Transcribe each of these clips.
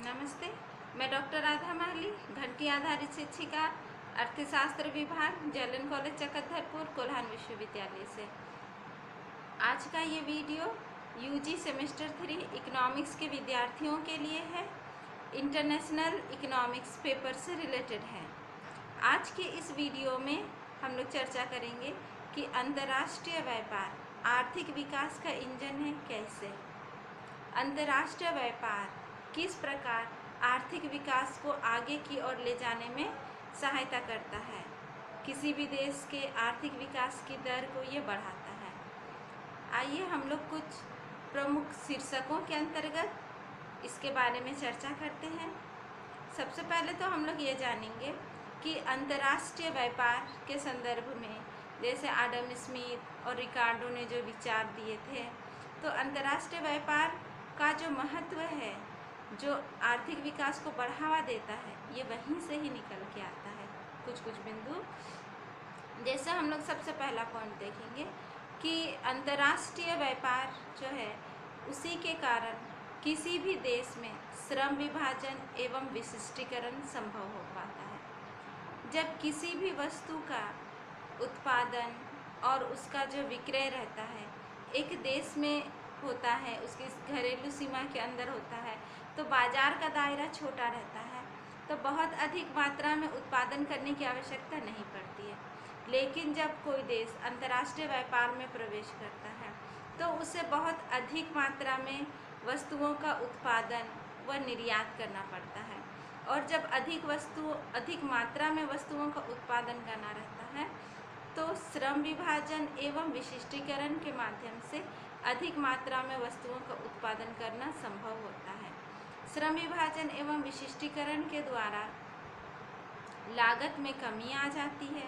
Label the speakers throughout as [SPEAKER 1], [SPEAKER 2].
[SPEAKER 1] नमस्ते। मैं डॉक्टर राधा माली, घंटी आधारित शिक्षिका, अर्थशास्त्र विभाग, जलन कॉलेज चकधरपुर, कोल्हान विश्वविद्यालय से। आज का ये वीडियो यूजी सेमेस्टर 3 इकोनॉमिक्स के विद्यार्थियों के लिए है। इंटरनेशनल इकोनॉमिक्स पेपर से रिलेटेड है। आज के इस वीडियो में हम लोग चर्चा करेंगे कि अंतर्राष्ट्रीय व्यापार आर्थिक विकास का इंजन है कैसे। अंतर्राष्ट्रीय व्यापार किस प्रकार आर्थिक विकास को आगे की ओर ले जाने में सहायता करता है, किसी भी देश के आर्थिक विकास की दर को ये बढ़ाता है। आइए हम लोग कुछ प्रमुख शीर्षकों के अंतर्गत इसके बारे में चर्चा करते हैं। सबसे पहले तो हम लोग ये जानेंगे कि अंतर्राष्ट्रीय व्यापार के संदर्भ में जैसे आडम स्मिथ और रिकार्डो ने जो विचार दिए थे, तो अंतर्राष्ट्रीय व्यापार का जो महत्व है, जो आर्थिक विकास को बढ़ावा देता है, ये वहीं से ही निकल के आता है। कुछ बिंदु जैसे हम लोग सबसे पहला पॉइंट देखेंगे कि अंतर्राष्ट्रीय व्यापार जो है उसी के कारण किसी भी देश में श्रम विभाजन एवं विशिष्टीकरण संभव हो पाता है। जब किसी भी वस्तु का उत्पादन और उसका जो विक्रय रहता है एक देश में होता है, उसकी घरेलू सीमा के अंदर होता है, तो बाजार का दायरा छोटा रहता है, तो बहुत अधिक मात्रा में उत्पादन करने की आवश्यकता नहीं पड़ती है। लेकिन जब कोई देश अंतर्राष्ट्रीय व्यापार में प्रवेश करता है तो उसे बहुत अधिक मात्रा में वस्तुओं का उत्पादन व निर्यात करना पड़ता है, और जब अधिक मात्रा में वस्तुओं का उत्पादन करना रहता है तो श्रम विभाजन एवं विशिष्टीकरण के माध्यम से अधिक मात्रा में वस्तुओं का उत्पादन करना संभव होता है। श्रम विभाजन एवं विशिष्टीकरण के द्वारा लागत में कमी आ जाती है,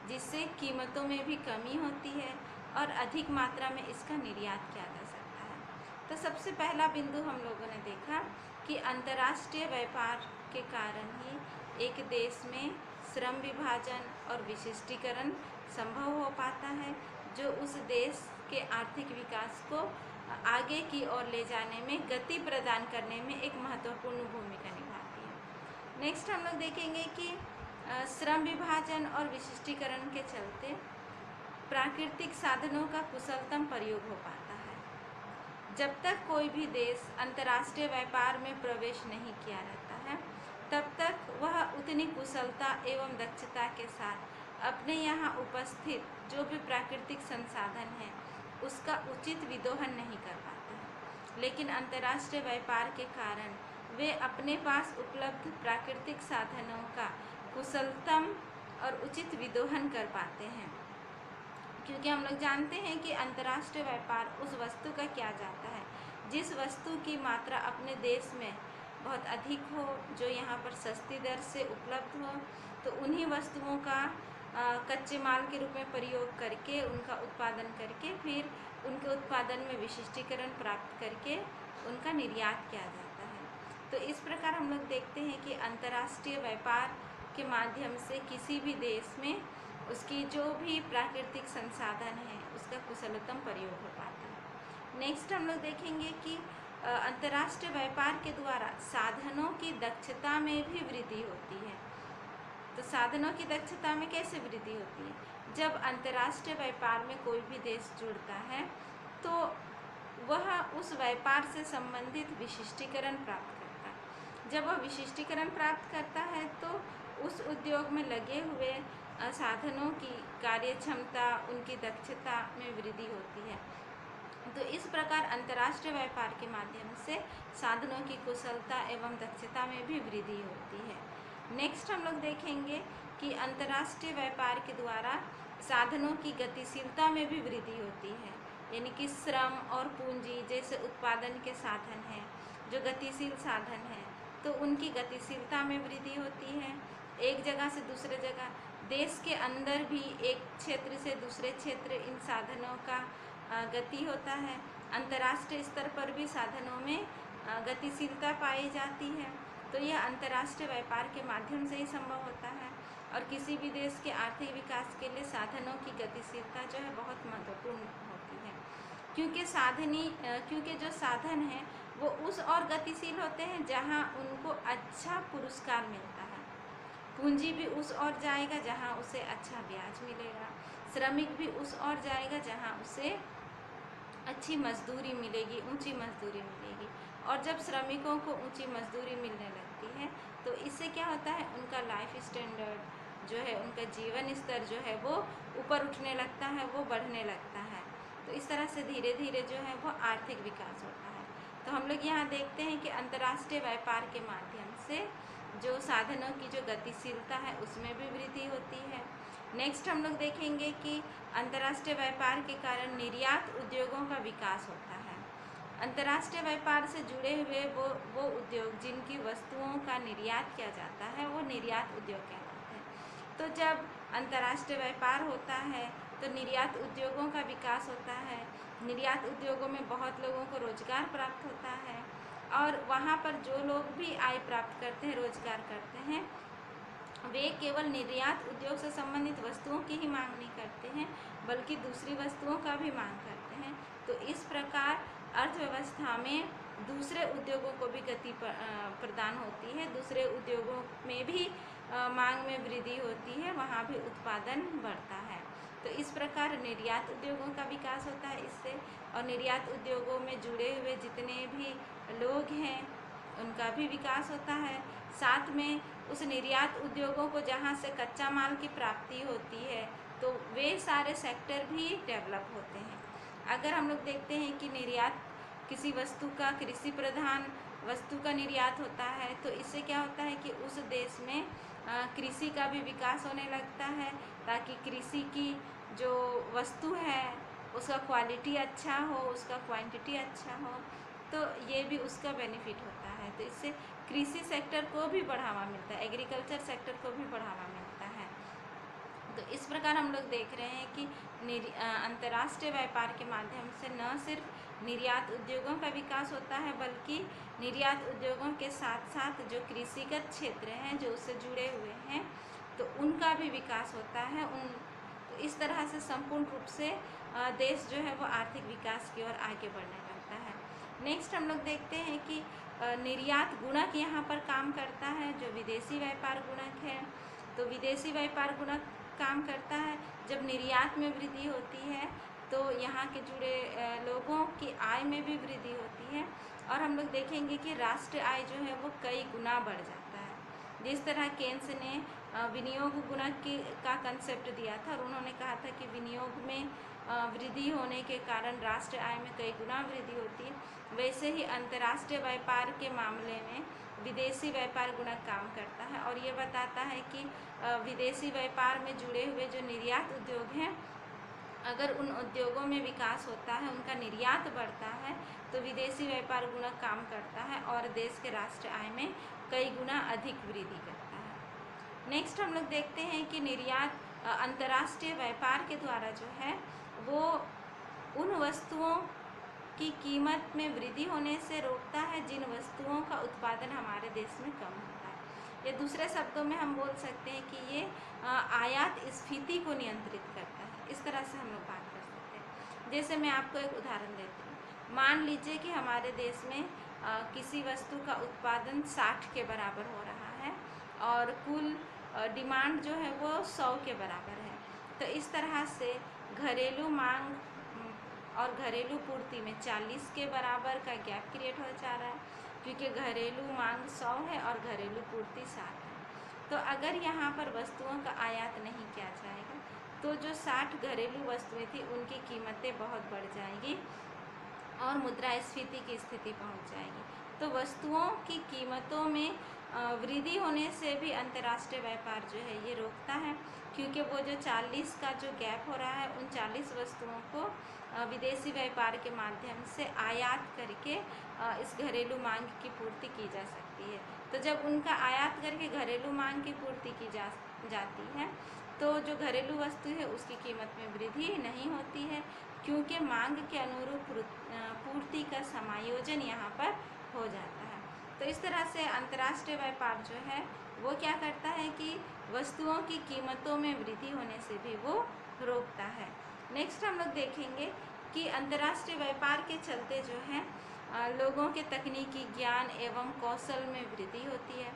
[SPEAKER 1] जिससे कीमतों में भी कमी होती है और अधिक मात्रा में इसका निर्यात किया जा सकता है। तो सबसे पहला बिंदु हम लोगों ने देखा कि अंतर्राष्ट्रीय व्यापार के कारण ही एक देश में श्रम विभाजन और विशिष्टीकरण संभव हो पाता है, जो उस देश के आर्थिक विकास को आगे की ओर ले जाने में गति प्रदान करने में एक महत्वपूर्ण भूमिका निभाती है। नेक्स्ट हम लोग देखेंगे कि श्रम विभाजन और विशिष्टीकरण के चलते प्राकृतिक साधनों का कुशलतम प्रयोग हो पाता है। जब तक कोई भी देश अंतर्राष्ट्रीय व्यापार में प्रवेश नहीं किया रहता है, तब तक वह उतनी कुशलता एवं दक्षता के साथ अपने यहाँ उपस्थित जो भी प्राकृतिक संसाधन है उसका उचित विदोहन नहीं कर पाते हैं। लेकिन अंतर्राष्ट्रीय व्यापार के कारण वे अपने पास उपलब्ध प्राकृतिक साधनों का कुशलतम और उचित विदोहन कर पाते हैं, क्योंकि हम लोग जानते हैं कि अंतर्राष्ट्रीय व्यापार उस वस्तु का किया जाता है जिस वस्तु की मात्रा अपने देश में बहुत अधिक हो, जो यहाँ पर सस्ती दर से उपलब्ध हो, तो उन्हीं वस्तुओं का कच्चे माल के रूप में प्रयोग करके उनका उत्पादन करके फिर उनके उत्पादन में विशिष्टीकरण प्राप्त करके उनका निर्यात किया जाता है। तो इस प्रकार हम लोग देखते हैं कि अंतर्राष्ट्रीय व्यापार के माध्यम से किसी भी देश में उसकी जो भी प्राकृतिक संसाधन है उसका कुशलतम प्रयोग हो पाता है। नेक्स्ट हम लोग देखेंगे कि अंतर्राष्ट्रीय व्यापार के द्वारा साधनों की दक्षता में भी वृद्धि होती है। तो साधनों की दक्षता में कैसे वृद्धि होती है? जब अंतर्राष्ट्रीय व्यापार में कोई भी देश जुड़ता है तो वह उस व्यापार से संबंधित विशिष्टीकरण प्राप्त करता है। जब वह विशिष्टीकरण प्राप्त करता है तो उस उद्योग में लगे हुए साधनों की कार्यक्षमता, उनकी दक्षता में वृद्धि होती है। तो इस प्रकार अंतर्राष्ट्रीय व्यापार के माध्यम से साधनों की कुशलता एवं दक्षता में भी वृद्धि होती है। नेक्स्ट हम लोग देखेंगे कि अंतर्राष्ट्रीय व्यापार के द्वारा साधनों की गतिशीलता में भी वृद्धि होती है, यानी कि श्रम और पूंजी जैसे उत्पादन के साधन हैं, जो गतिशील साधन हैं, तो उनकी गतिशीलता में वृद्धि होती है। एक जगह से दूसरे जगह, देश के अंदर भी एक क्षेत्र से दूसरे क्षेत्र इन साधनों का गति होता है। अंतर्राष्ट्रीय स्तर पर भी साधनों में गतिशीलता पाई जाती है। तो यह अंतर्राष्ट्रीय व्यापार के माध्यम से ही संभव होता है, और किसी भी देश के आर्थिक विकास के लिए साधनों की गतिशीलता जो है बहुत महत्वपूर्ण होती है, क्योंकि जो साधन है वो उस और गतिशील होते हैं जहाँ उनको अच्छा पुरस्कार मिलता है। पूंजी भी उस ओर जाएगा जहाँ उसे अच्छा ब्याज मिलेगा। श्रमिक भी उस ओर जाएगा जहाँ उसे अच्छी मजदूरी मिलेगी, ऊंची मजदूरी मिलेगी। और जब श्रमिकों को ऊंची मजदूरी मिलने लगती है तो इससे क्या होता है, उनका लाइफ स्टैंडर्ड जो है, उनका जीवन स्तर जो है वो ऊपर उठने लगता है, वो बढ़ने लगता है। तो इस तरह से धीरे धीरे जो है वो आर्थिक विकास होता है। तो हम लोग यहाँ देखते हैं कि अंतर्राष्ट्रीय व्यापार के माध्यम से जो साधनों की जो गतिशीलता है उसमें भी वृद्धि होती है। नेक्स्ट हम लोग देखेंगे कि अंतर्राष्ट्रीय व्यापार के कारण निर्यात उद्योगों का विकास होता है। अंतर्राष्ट्रीय व्यापार से जुड़े हुए वो उद्योग जिनकी वस्तुओं का निर्यात किया जाता है वो निर्यात उद्योग कहलाते हैं। तो जब अंतर्राष्ट्रीय व्यापार होता है तो निर्यात उद्योगों का विकास होता है। निर्यात उद्योगों में बहुत लोगों को रोजगार प्राप्त होता है और वहाँ पर जो लोग भी आय प्राप्त करते हैं, रोजगार करते हैं, वे केवल निर्यात उद्योग से संबंधित वस्तुओं की ही मांग नहीं करते हैं बल्कि दूसरी वस्तुओं का भी मांग करते हैं। तो इस प्रकार अर्थव्यवस्था में दूसरे उद्योगों को भी गति प्रदान होती है, दूसरे उद्योगों में भी मांग में वृद्धि होती है, वहाँ भी उत्पादन बढ़ता है। तो इस प्रकार निर्यात उद्योगों का विकास होता है इससे, और निर्यात उद्योगों में जुड़े हुए जितने भी लोग हैं उनका भी विकास होता है। साथ में उस निर्यात उद्योगों को जहाँ से कच्चा माल की प्राप्ति होती है तो वे सारे सेक्टर भी डेवलप होते हैं। अगर हम लोग देखते हैं कि निर्यात किसी वस्तु का, कृषि प्रधान वस्तु का निर्यात होता है तो इससे क्या होता है कि उस देश में कृषि का भी विकास होने लगता है, ताकि कृषि की जो वस्तु है उसका क्वालिटी अच्छा हो, उसका क्वांटिटी अच्छा हो, तो ये भी उसका बेनिफिट होता है। तो इससे कृषि सेक्टर को भी बढ़ावा मिलता है, एग्रीकल्चर सेक्टर को भी बढ़ावा मिलता है। तो इस प्रकार हम लोग देख रहे हैं कि अंतर्राष्ट्रीय व्यापार के माध्यम से न सिर्फ निर्यात उद्योगों का विकास होता है बल्कि निर्यात उद्योगों के साथ साथ जो कृषिगत क्षेत्र हैं जो उससे जुड़े हुए हैं तो उनका भी विकास होता है। तो इस तरह से संपूर्ण रूप से देश जो है वो आर्थिक विकास की ओर आगे बढ़ने लगता है। नेक्स्ट हम लोग देखते हैं कि निर्यात गुणक यहाँ पर काम करता है, जो विदेशी व्यापार गुणक है। तो विदेशी व्यापार गुणक काम करता है जब निर्यात में वृद्धि होती है तो यहाँ के जुड़े लोगों की आय में भी वृद्धि होती है, और हम लोग देखेंगे कि राष्ट्रीय आय जो है वो कई गुना बढ़ जाता है। जिस तरह केन्स ने विनियोग गुणक का कंसेप्ट दिया था और उन्होंने कहा था कि विनियोग में वृद्धि होने के कारण राष्ट्रीय आय में कई गुना वृद्धि होती है, वैसे ही अंतर्राष्ट्रीय व्यापार के मामले में विदेशी व्यापार गुणक काम करता है और ये बताता है कि विदेशी व्यापार में जुड़े हुए जो निर्यात उद्योग हैं, अगर उन उद्योगों में विकास होता है, उनका निर्यात बढ़ता है तो विदेशी व्यापार गुणक काम करता है और देश के राष्ट्रीय आय में कई गुना अधिक वृद्धि करता है। नेक्स्ट हम लोग देखते हैं कि निर्यात अंतर्राष्ट्रीय व्यापार के द्वारा जो है वो उन वस्तुओं की कीमत में वृद्धि होने से रोकता है जिन वस्तुओं का उत्पादन हमारे देश में कम होता है। या दूसरे शब्दों में हम बोल सकते हैं कि ये आयात स्फीति को नियंत्रित करता है। इस तरह से हम लोग बात कर सकते हैं। जैसे मैं आपको एक उदाहरण देती हूँ। मान लीजिए कि हमारे देश में किसी वस्तु का उत्पादन 60 के बराबर हो रहा है और कुल डिमांड जो है वो 100 के बराबर है। तो इस तरह से घरेलू मांग और घरेलू पूर्ति में 40 के बराबर का गैप क्रिएट हो जा रहा है, क्योंकि घरेलू मांग 100 है और घरेलू पूर्ति 60 है। तो अगर यहाँ पर वस्तुओं का आयात नहीं किया जाएगा तो जो 60 घरेलू वस्तुएं थी उनकी कीमतें बहुत बढ़ जाएंगी और मुद्रास्फीति की स्थिति पहुँच जाएगी। तो वस्तुओं की कीमतों में वृद्धि होने से भी अंतर्राष्ट्रीय व्यापार जो है ये रोकता है, क्योंकि वो जो 40 का जो गैप हो रहा है उन 40 वस्तुओं को विदेशी व्यापार के माध्यम से आयात करके इस घरेलू मांग की पूर्ति की जा सकती है। तो जब उनका आयात करके घरेलू मांग की पूर्ति की जाती है तो जो घरेलू वस्तु है उसकी कीमत में वृद्धि नहीं होती है, क्योंकि मांग के अनुरूप पूर्ति का समायोजन यहाँ पर हो जाता है। तो इस तरह से अंतर्राष्ट्रीय व्यापार जो है वो क्या करता है कि वस्तुओं की कीमतों में वृद्धि होने से भी वो रोकता है। नेक्स्ट हम लोग देखेंगे कि अंतर्राष्ट्रीय व्यापार के चलते जो है लोगों के तकनीकी ज्ञान एवं कौशल में वृद्धि होती है।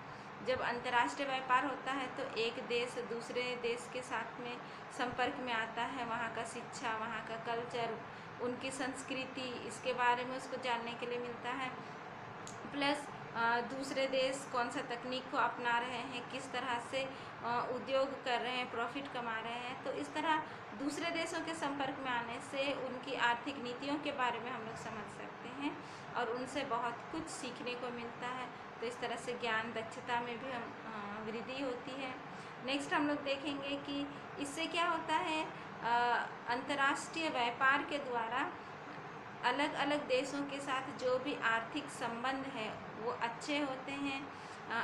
[SPEAKER 1] जब अंतर्राष्ट्रीय व्यापार होता है तो एक देश दूसरे देश के साथ में संपर्क में आता है, वहाँ का शिक्षा, वहाँ का कल्चर, उनकी संस्कृति, इसके बारे में उसको जानने के लिए मिलता है। प्लस दूसरे देश कौन सा तकनीक को अपना रहे हैं, किस तरह से उद्योग कर रहे हैं, प्रॉफिट कमा रहे हैं। तो इस तरह दूसरे देशों के संपर्क में आने से उनकी आर्थिक नीतियों के बारे में हम लोग समझ सकते हैं और उनसे बहुत कुछ सीखने को मिलता है। तो इस तरह से ज्ञान दक्षता में भी हम वृद्धि होती है। नेक्स्ट हम लोग देखेंगे कि इससे क्या होता है, अंतर्राष्ट्रीय व्यापार के द्वारा अलग अलग देशों के साथ जो भी आर्थिक संबंध है वो अच्छे होते हैं।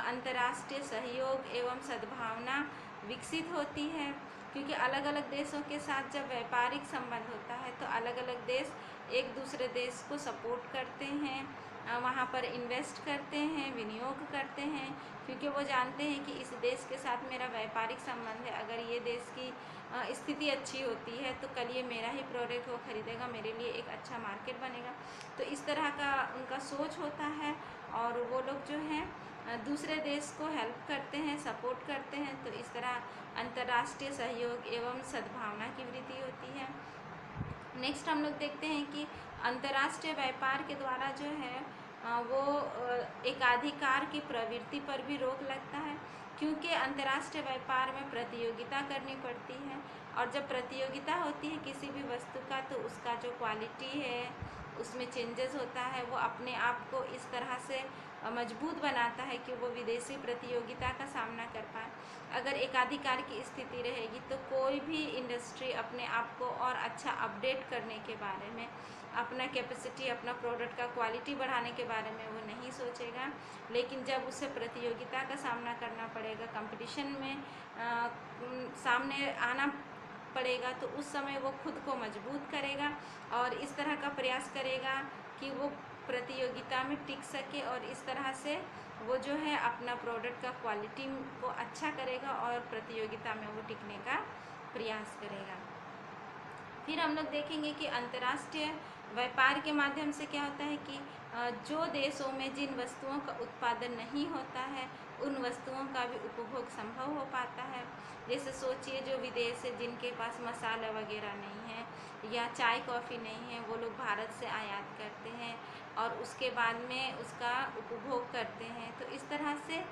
[SPEAKER 1] अंतर्राष्ट्रीय सहयोग एवं सद्भावना विकसित होती है, क्योंकि अलग अलग देशों के साथ जब व्यापारिक संबंध होता है तो अलग अलग देश एक दूसरे देश को सपोर्ट करते हैं, वहाँ पर इन्वेस्ट करते हैं, विनियोग करते हैं, क्योंकि वो जानते हैं कि इस देश के साथ मेरा व्यापारिक संबंध है। अगर ये देश की स्थिति अच्छी होती है तो कल ये मेरा ही प्रोडक्ट वो खरीदेगा, मेरे लिए एक अच्छा मार्केट बनेगा। तो इस तरह का उनका सोच होता है और वो लोग जो हैं दूसरे देश को हेल्प करते हैं, सपोर्ट करते हैं। तो इस तरह अंतर्राष्ट्रीय सहयोग एवं सद्भावना की वृद्धि होती है। नेक्स्ट हम लोग देखते हैं कि अंतर्राष्ट्रीय व्यापार के द्वारा जो है वो एकाधिकार की प्रवृत्ति पर भी रोक लगता है, क्योंकि अंतर्राष्ट्रीय व्यापार में प्रतियोगिता करनी पड़ती है और जब प्रतियोगिता होती है किसी भी वस्तु का तो उसका जो क्वालिटी है उसमें चेंजेस होता है, वो अपने आप को इस तरह से मजबूत बनाता है कि वो विदेशी प्रतियोगिता का सामना कर पाए। अगर एकाधिकार की स्थिति रहेगी तो कोई भी इंडस्ट्री अपने आप को और अच्छा अपडेट करने के बारे में, अपना कैपेसिटी, अपना प्रोडक्ट का क्वालिटी बढ़ाने के बारे में वो नहीं सोचेगा। लेकिन जब उसे प्रतियोगिता का सामना करना पड़ेगा, कंपटीशन में सामने आना पड़ेगा, तो उस समय वो खुद को मजबूत करेगा और इस तरह का प्रयास करेगा कि वो प्रतियोगिता में टिक सके और इस तरह से वो जो है अपना प्रोडक्ट का क्वालिटी को अच्छा करेगा और प्रतियोगिता में वो टिकने का प्रयास करेगा। फिर हम लोग देखेंगे कि अंतर्राष्ट्रीय व्यापार के माध्यम से क्या होता है कि जो देशों में जिन वस्तुओं का उत्पादन नहीं होता है उन वस्तुओं का भी उपभोग संभव हो पाता है। जैसे सोचिए जो विदेश है जिनके पास मसाला वगैरह नहीं है या चाय कॉफ़ी नहीं है, वो लोग भारत से आयात करते हैं और उसके बाद में उसका उपभोग करते हैं। तो इस तरह से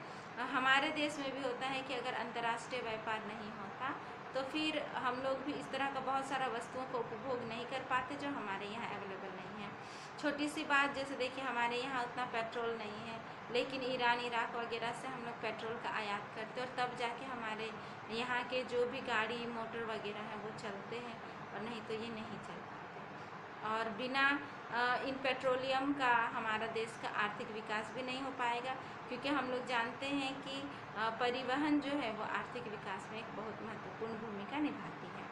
[SPEAKER 1] हमारे देश में भी होता है कि अगर अंतर्राष्ट्रीय व्यापार नहीं होता तो फिर हम लोग भी इस तरह का बहुत सारा वस्तुओं को उपभोग नहीं कर पाते जो हमारे यहाँ अवेलेबल नहीं है। छोटी सी बात, जैसे देखिए हमारे यहाँ उतना पेट्रोल नहीं है, लेकिन ईरान, इराक वगैरह से हम लोग पेट्रोल का आयात करते हैं और तब जाके हमारे यहाँ के जो भी गाड़ी मोटर वगैरह हैं वो चलते हैं, और नहीं तो ये नहीं चल पाते। और बिना इन पेट्रोलियम का हमारा देश का आर्थिक विकास भी नहीं हो पाएगा, क्योंकि हम लोग जानते हैं कि परिवहन जो है वो आर्थिक विकास में एक बहुत महत्वपूर्ण भूमिका निभाती है।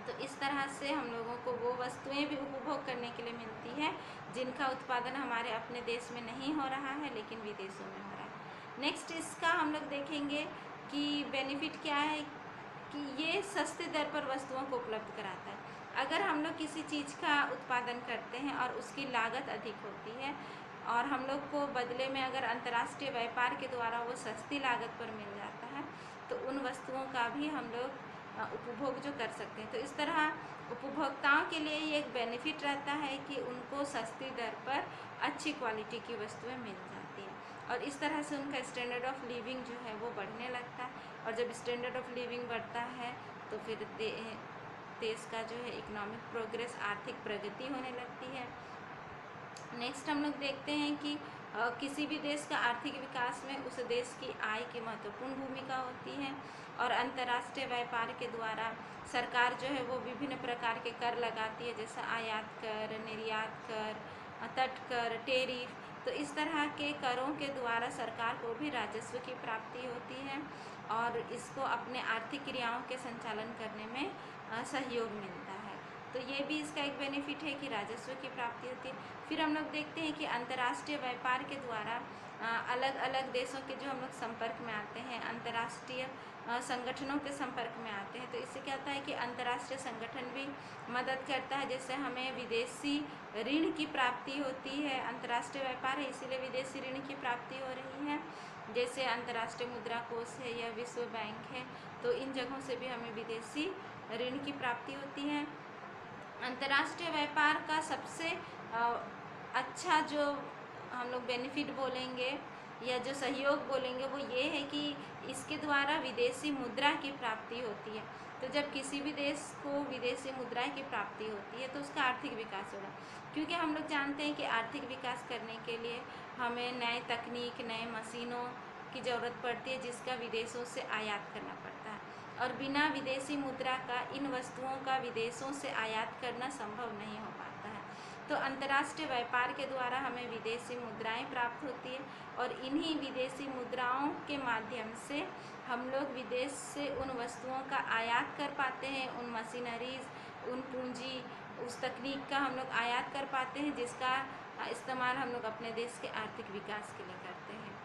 [SPEAKER 1] तो इस तरह से हम लोगों को वो वस्तुएं भी उपभोग करने के लिए मिलती है जिनका उत्पादन हमारे अपने देश में नहीं हो रहा है लेकिन विदेशों में हो रहा है। नेक्स्ट इसका हम लोग देखेंगे कि बेनिफिट क्या है कि ये सस्ते दर पर वस्तुओं को उपलब्ध कराता है। अगर हम लोग किसी चीज़ का उत्पादन करते हैं और उसकी लागत अधिक होती है और हम लोग को बदले में अगर अंतर्राष्ट्रीय व्यापार के द्वारा वो सस्ती लागत पर मिल जाता है तो उन वस्तुओं का भी हम लोग उपभोग जो कर सकते हैं। तो इस तरह उपभोक्ताओं के लिए ये एक बेनिफिट रहता है कि उनको सस्ती दर पर अच्छी क्वालिटी की वस्तुएं मिल जाती हैं और इस तरह से उनका स्टैंडर्ड ऑफ लिविंग जो है वो बढ़ने लगता है और जब स्टैंडर्ड ऑफ लिविंग बढ़ता है तो फिर देश का जो है इकोनॉमिक प्रोग्रेस, आर्थिक प्रगति होने लगती है। नेक्स्ट हम लोग देखते हैं कि किसी भी देश का आर्थिक विकास में उस देश की आय की महत्वपूर्ण भूमिका होती है और अंतर्राष्ट्रीय व्यापार के द्वारा सरकार जो है वो विभिन्न प्रकार के कर लगाती है, जैसे आयात कर, निर्यात कर, तट कर, टेरिफ। तो इस तरह के करों के द्वारा सरकार को भी राजस्व की प्राप्ति होती है और इसको अपने आर्थिक क्रियाओं के संचालन करने में सहयोग मिलता है। तो ये भी इसका एक बेनिफिट है कि राजस्व की प्राप्ति होती है। फिर हम लोग देखते हैं कि अंतर्राष्ट्रीय व्यापार के द्वारा अलग अलग देशों के जो हम लोग संपर्क में आते हैं, अंतर्राष्ट्रीय संगठनों के संपर्क में आते हैं, तो इससे क्या होता है कि अंतर्राष्ट्रीय संगठन भी मदद करता है। जैसे हमें विदेशी ऋण की प्राप्ति होती है, अंतर्राष्ट्रीय व्यापार है इसीलिए विदेशी ऋण की प्राप्ति हो रही है, जैसे अंतर्राष्ट्रीय मुद्रा कोष है या विश्व बैंक है, तो इन जगहों से भी हमें विदेशी ऋण की प्राप्ति होती है। अंतर्राष्ट्रीय व्यापार का सबसे अच्छा जो हम लोग बेनिफिट बोलेंगे या जो सहयोग बोलेंगे वो ये है कि इसके द्वारा विदेशी मुद्रा की प्राप्ति होती है। तो जब किसी भी देश को विदेशी मुद्रा की प्राप्ति होती है तो उसका आर्थिक विकास होगा, क्योंकि हम लोग जानते हैं कि आर्थिक विकास करने के लिए हमें नए तकनीक, नए मशीनों की ज़रूरत पड़ती है, जिसका विदेशों से आयात करना पड़ता है, और बिना विदेशी मुद्रा का इन वस्तुओं का विदेशों से आयात करना संभव नहीं हो पाता है। तो अंतर्राष्ट्रीय व्यापार के द्वारा हमें विदेशी मुद्राएं प्राप्त होती है, और इन्हीं विदेशी मुद्राओं के माध्यम से हम लोग विदेश से उन वस्तुओं का आयात कर पाते हैं, उन मशीनरीज, उन पूंजी, उस तकनीक का हम लोग आयात कर पाते हैं, जिसका इस्तेमाल हम लोग अपने देश के आर्थिक विकास के लिए करते हैं।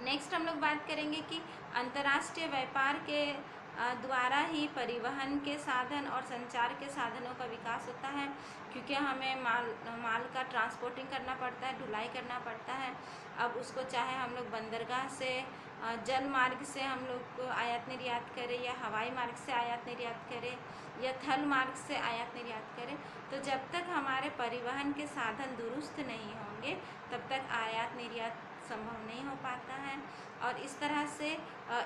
[SPEAKER 1] नेक्स्ट हम लोग बात करेंगे कि अंतर्राष्ट्रीय व्यापार के द्वारा ही परिवहन के साधन और संचार के साधनों का विकास होता है, क्योंकि हमें माल का ट्रांसपोर्टिंग करना पड़ता है, ढुलाई करना पड़ता है। अब उसको चाहे हम लोग बंदरगाह से, जल मार्ग से हम लोग आयात निर्यात करें, या हवाई मार्ग से आयात निर्यात करें, या थल मार्ग से आयात निर्यात करें, तो जब तक हमारे परिवहन के साधन दुरुस्त नहीं होंगे तब तक आयात निर्यात संभव नहीं हो पाता है। और इस तरह से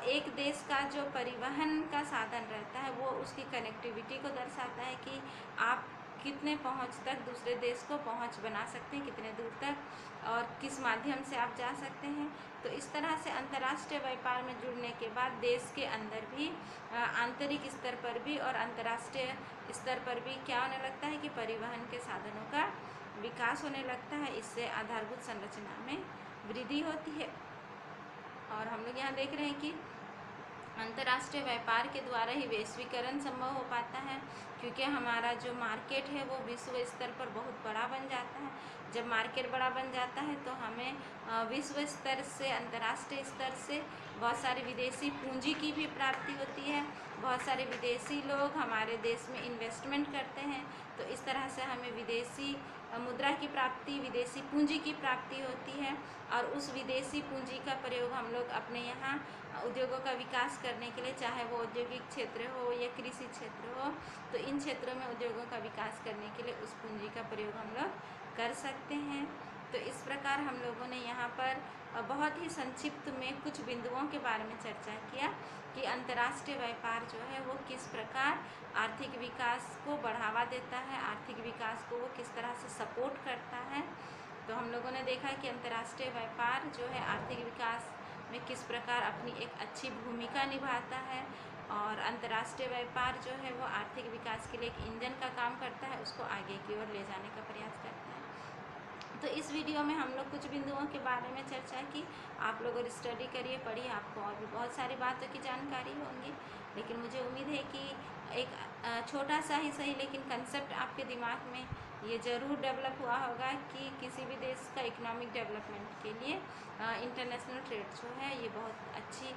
[SPEAKER 1] एक देश का जो परिवहन का साधन रहता है वो उसकी कनेक्टिविटी को दर्शाता है कि आप कितने पहुंच तक दूसरे देश को पहुंच बना सकते हैं, कितने दूर तक और किस माध्यम से आप जा सकते हैं। तो इस तरह से अंतर्राष्ट्रीय व्यापार में जुड़ने के बाद देश के अंदर भी, आंतरिक स्तर पर भी और अंतर्राष्ट्रीय स्तर पर भी क्या होने लगता है कि परिवहन के साधनों का विकास होने लगता है। इससे आधारभूत संरचना में वृद्धि होती है। और हम लोग यहाँ देख रहे हैं कि अंतर्राष्ट्रीय व्यापार के द्वारा ही वैश्वीकरण संभव हो पाता है, क्योंकि हमारा जो मार्केट है वो विश्व स्तर पर बहुत बड़ा बन जाता है। जब मार्केट बड़ा बन जाता है तो हमें विश्व स्तर से, अंतर्राष्ट्रीय स्तर से बहुत सारी विदेशी पूंजी की भी प्राप्ति होती है, बहुत सारे विदेशी लोग हमारे देश में इन्वेस्टमेंट करते हैं। तो इस तरह से हमें विदेशी मुद्रा की प्राप्ति, विदेशी पूंजी की प्राप्ति होती है, और उस विदेशी पूंजी का प्रयोग हम लोग अपने यहाँ उद्योगों का विकास करने के लिए, चाहे वो औद्योगिक क्षेत्र हो या कृषि क्षेत्र हो, तो इन क्षेत्रों में उद्योगों का विकास करने के लिए उस पूंजी का प्रयोग हम लोग कर सकते हैं। तो इस प्रकार हम लोगों ने यहाँ पर बहुत ही संक्षिप्त में कुछ बिंदुओं के बारे में चर्चा किया कि अंतर्राष्ट्रीय व्यापार जो है वो किस प्रकार आर्थिक विकास को बढ़ावा देता है, आर्थिक विकास को वो किस तरह से सपोर्ट करता है। तो हम लोगों ने देखा कि अंतर्राष्ट्रीय व्यापार जो है आर्थिक विकास में किस प्रकार अपनी एक अच्छी भूमिका निभाता है, और अंतर्राष्ट्रीय व्यापार जो है वो आर्थिक विकास के लिए एक इंजन का काम करता है, उसको आगे की ओर ले जाने का प्रयास करता है। तो इस वीडियो में हम लोग कुछ बिंदुओं के बारे में चर्चा की। आप लोग और स्टडी करिए, पढ़िए, आपको और भी बहुत सारी बातों की जानकारी होंगी। लेकिन मुझे उम्मीद है कि एक छोटा सा ही सही लेकिन कंसेप्ट आपके दिमाग में ये ज़रूर डेवलप हुआ होगा कि किसी भी देश का इकोनॉमिक डेवलपमेंट के लिए इंटरनेशनल ट्रेड जो है ये बहुत अच्छी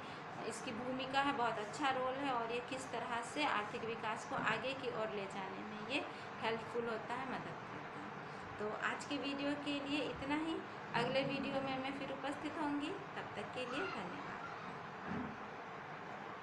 [SPEAKER 1] इसकी भूमिका है, बहुत अच्छा रोल है, और ये किस तरह से आर्थिक विकास को आगे की ओर ले जाने में ये हेल्पफुल होता है, मदद करता है। तो आज के वीडियो के लिए इतना ही। अगले वीडियो में मैं फिर उपस्थित होंगी, तब तक के लिए धन्यवाद।